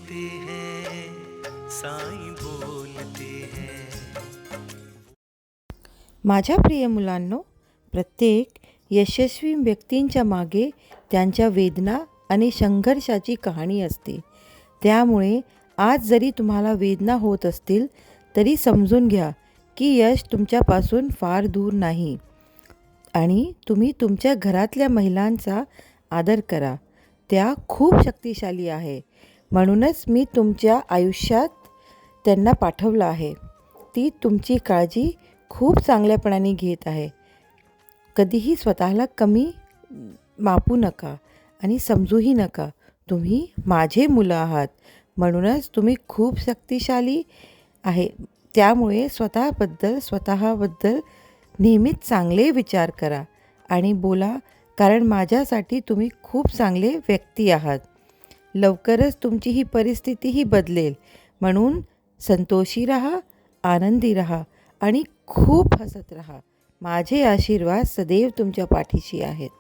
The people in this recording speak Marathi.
बोलते हैं, साईं बोलते हैं। माझ्या प्रिय मुलांनो, प्रत्येक यशस्वी व्यक्तींच्या मागे त्यांच्या वेदना आणि संघर्षाची कहाणी असते. त्यामुळे आज जरी तुम्हाला वेदना होत असतील तरी समजून घ्या की यश तुमच्यापासून फार दूर नाही आणि तुम्ही तुमच्या घरातल्या महिलांचा आदर करा. त्या खूप शक्तिशाली आहे. म्हणूनच मी तुमच्या आयुष्यात त्यांना पाठवलं आहे. ती तुमची काळजी खूप चांगल्यापणाने घेत आहे. कधीही स्वतःला कमी मापू नका आणि समजूही नका. तुम्ही माझे मुलं आहात, म्हणूनच तुम्ही खूप शक्तिशाली आहे. त्यामुळे स्वतःबद्दल नेहमीच चांगले विचार करा आणि बोला, कारण माझ्यासाठी तुम्ही खूप चांगले व्यक्ती आहात. लवकरच तुमची ही परिस्थितीही बदलेल. म्हणून संतोषी राहा, आनंदी राहा आणि खूप हसत राहा. माझे आशीर्वाद सदैव तुमच्या पाठीशी आहेत.